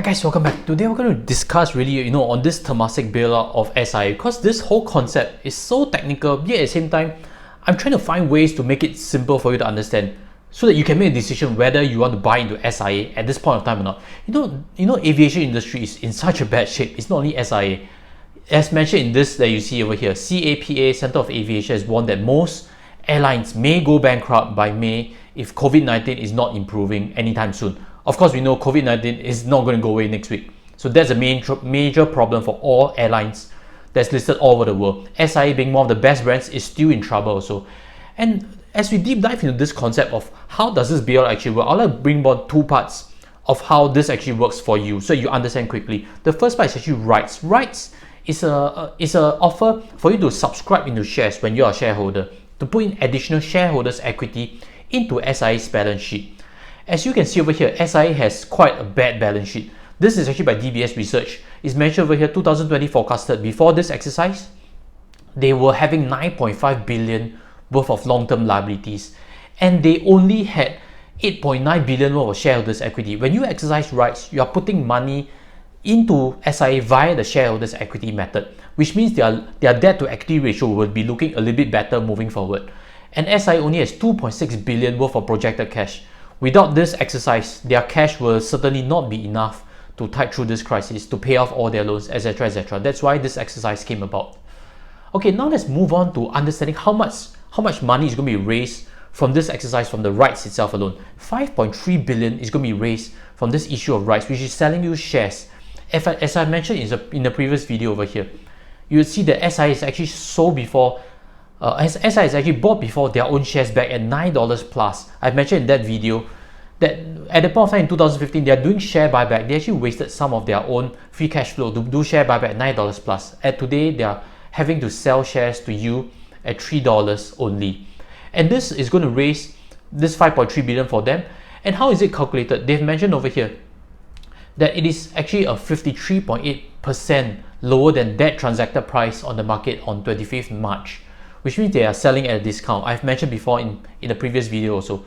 Hi guys, welcome back. Today we're going to discuss really, on this Temasek bailout of SIA, because this whole concept is so technical, yet at the same time, I'm trying to find ways to make it simple for you to understand so that you can make a decision whether you want to buy into SIA at this point of time or not. Aviation industry is in such a bad shape. It's not only SIA. As mentioned in this that you see over here, CAPA, Center of Aviation, has warned that most airlines may go bankrupt by May if COVID-19 is not improving anytime soon. Of course, we know COVID-19 is not going to go away next week. So that's a major problem for all airlines that's listed all over the world. SIA, being one of the best brands, is still in trouble also. And as we deep dive into this concept of how does this bailout actually work, I'll like to bring about two parts of how this actually works for you so you understand quickly. The first part is actually rights. Rights is a offer for you to subscribe into shares when you're a shareholder, to put in additional shareholders' equity into SIA's balance sheet. As you can see over here, SIA has quite a bad balance sheet. This is actually by DBS Research. It's mentioned over here 2020 forecasted. Before this exercise, they were having 9.5 billion worth of long-term liabilities, and they only had 8.9 billion worth of shareholders' equity. When you exercise rights, you are putting money into SIA via the shareholders' equity method, which means their debt to equity ratio will be looking a little bit better moving forward. And SIA only has 2.6 billion worth of projected cash. Without this exercise, their cash will certainly not be enough to tide through this crisis, to pay off all their loans, etc, etc. That's why this exercise came about. Okay, now let's move on to understanding how much money is going to be raised from this exercise, from the rights itself alone. 5.3 billion is going to be raised from this issue of rights, which is selling you shares. As I mentioned in the previous video over here, you will see that SIA is actually sold before. SIA is actually bought before their own shares back at $9 plus. I mentioned in that video that at the point of time in 2015, they are doing share buyback. They actually wasted some of their own free cash flow to do share buyback at $9 plus. At today, they are having to sell shares to you at $3 only. And this is going to raise this 5.3 billion for them. And how is it calculated? They've mentioned over here that it is actually a 53.8% lower than that transacted price on the market on 25th March. Which means they are selling at a discount. I've mentioned before in the previous video also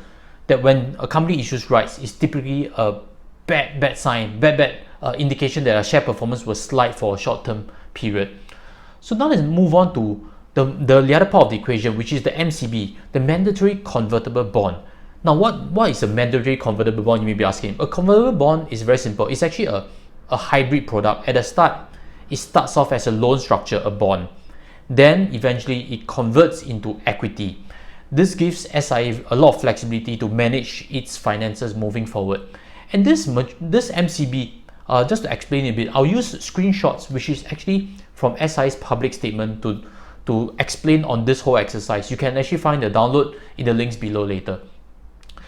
that when a company issues rights, it's typically a bad sign, bad indication that a share performance will slide for a short-term period. So now let's move on to the other part of the equation, which is the MCB, the mandatory convertible bond. Now, what is a mandatory convertible bond, you may be asking? A convertible bond is very simple. It's actually a hybrid product. At the start, it starts off as a loan structure, a bond. Then eventually it converts into equity. This gives SIA a lot of flexibility to manage its finances moving forward. And this MCB, just to explain a bit, I'll use screenshots, which is actually from SIA's public statement to explain on this whole exercise. You can actually find the download in the links below later.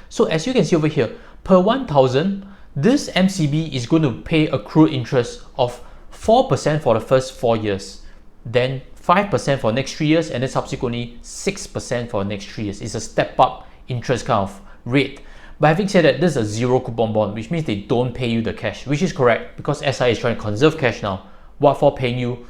So as you can see over here, per 1,000, this MCB is going to pay accrued interest of 4% for the first 4 years. Then 5% for the next 3 years, and then subsequently 6% for the next 3 years. It's a step up interest kind of rate. But having said that, this is a zero coupon bond, which means they don't pay you the cash, which is correct because SIA is trying to conserve cash now. What for paying you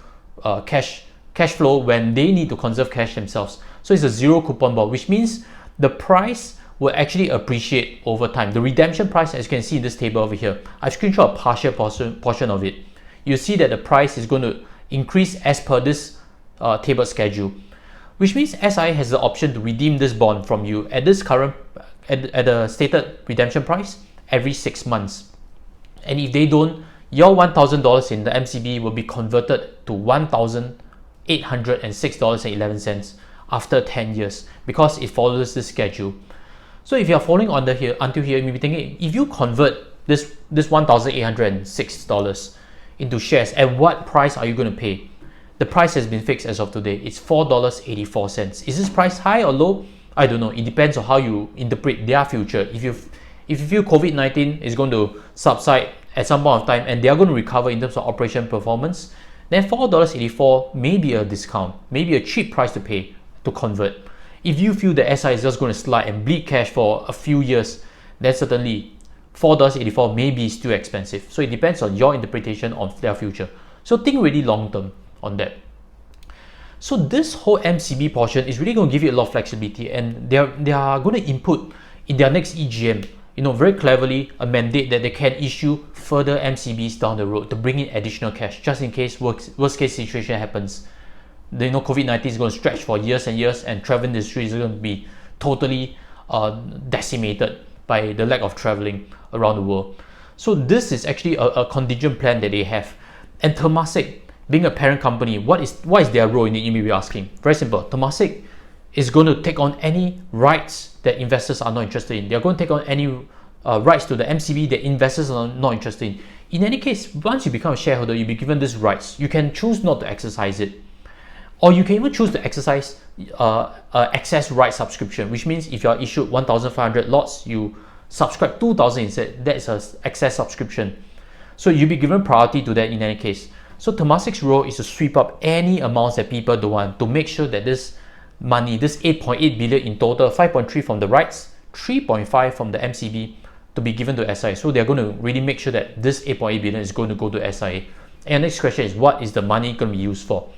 cash flow when they need to conserve cash themselves? So it's a zero coupon bond, which means the price will actually appreciate over time. The redemption price, as you can see in this table over here, I've screenshot a partial portion of it. You see that the price is going to increase as per this table schedule, which means SIA has the option to redeem this bond from you at this current at the stated redemption price every 6 months. And if they don't, your $1,000 in the MCB will be converted to $1,806.11 after 10 years because it follows this schedule. So if you're following under here until here, you may be thinking, if you convert this $1,806 into shares, at what price are you going to pay? The price has been fixed as of today. It's $4.84. Is this price high or low? I don't know. It depends on how you interpret their future. If you feel COVID-19 is going to subside at some point of time and they are going to recover in terms of operation performance, then $4.84 may be a discount, maybe a cheap price to pay to convert. If you feel the SI is just going to slide and bleed cash for a few years, then certainly $4.84 may be still expensive. So it depends on your interpretation of their future. So think really long term on that. So this whole MCB portion is really going to give you a lot of flexibility, and they are going to input in their next EGM very cleverly a mandate that they can issue further MCBs down the road to bring in additional cash, just in case worst case situation happens. COVID-19 is going to stretch for years and years, and travel industry is going to be totally decimated by the lack of traveling around the world. So this is actually a contingent plan that they have. And Temasek, being a parent company, what is their role in it? You may be asking. Very simple. Temasek is going to take on any rights that investors are not interested in. They're going to take on any rights to the MCB that investors are not interested in. In any case, once you become a shareholder, you'll be given these rights. You can choose not to exercise it, or you can even choose to exercise excess right subscription, which means if you are issued 1,500 lots, you subscribe 2,000 instead. That's an excess subscription. So you'll be given priority to that in any case. So Temasek's role is to sweep up any amounts that people don't want, to make sure that this money, this 8.8 billion in total, 5.3 from the rights, 3.5 from the MCB, to be given to SIA. So they're going to really make sure that this 8.8 billion is going to go to SIA. And the next question is, what is the money going to be used for?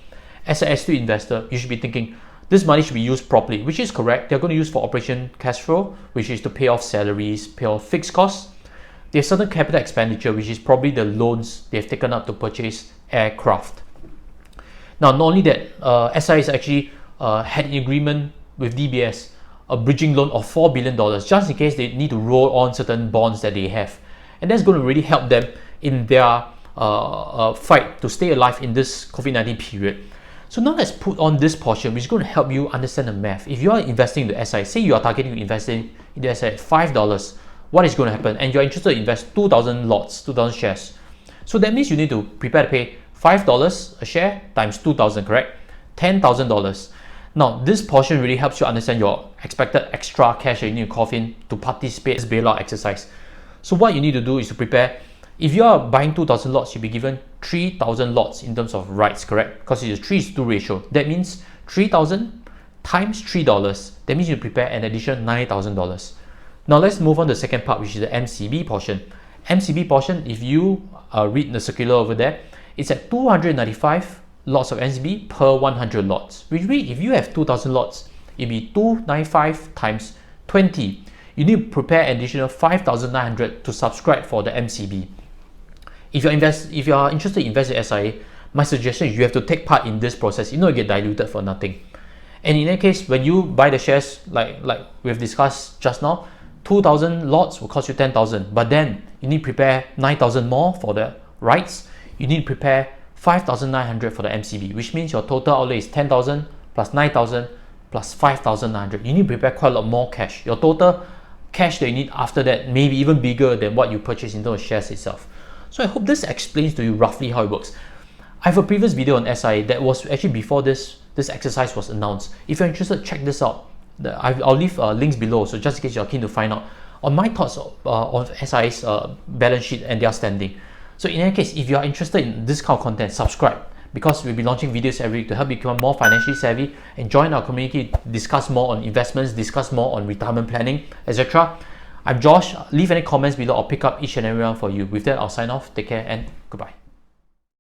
As an astute investor, you should be thinking this money should be used properly, which is correct. They're going to use for operation cash flow, which is to pay off salaries, pay off fixed costs. They have certain capital expenditure, which is probably the loans they've taken up to purchase aircraft. Now, not only that, SIA is actually had an agreement with DBS, a bridging loan of $4 billion, just in case they need to roll on certain bonds that they have. And that's going to really help them in their fight to stay alive in this COVID-19 period. So now let's put on this portion, which is going to help you understand the math. If you are investing in the SIA, say you are targeting to invest in the SIA at $5, what is going to happen? And you're interested to invest 2,000 lots, 2,000 shares. So that means you need to prepare to pay $5 a share times 2,000, correct? $10,000. Now, this portion really helps you understand your expected extra cash that you need to cough in to participate in this bailout exercise. So what you need to do is to prepare. If you are buying 2,000 lots, you'll be given 3,000 lots in terms of rights, correct? Because it's a 3:2 ratio. That means 3,000 times $3. That means you prepare an additional $9,000. Now let's move on to the second part, which is the MCB portion. MCB portion, if you read the circular over there, it's at 295 lots of MCB per 100 lots. Which means if you have 2,000 lots, it'll be 295 times 20. You need to prepare an additional 5,900 to subscribe for the MCB. If you're interested in investing in SIA, my suggestion is you have to take part in this process. You get diluted for nothing. And in that case, when you buy the shares, like we've discussed just now, 2,000 lots will cost you 10,000. But then you need to prepare 9,000 more for the rights. You need to prepare 5,900 for the MCB, which means your total outlay is 10,000 plus 9,000 plus 5,900. You need to prepare quite a lot more cash. Your total cash that you need after that may be even bigger than what you purchase in terms of shares itself. So I hope this explains to you roughly how it works. I have a previous video on SIA that was actually before this exercise was announced. If you're interested, check this out. I'll leave links below, so just in case you're keen to find out on my thoughts on SIA's balance sheet and their standing. So in any case, if you are interested in this kind of content, subscribe, because we'll be launching videos every week to help you become more financially savvy and join our community, discuss more on investments, discuss more on retirement planning, etc. I'm Josh. Leave any comments below. I'll pick up each and every one for you. With that, I'll sign off. Take care and goodbye.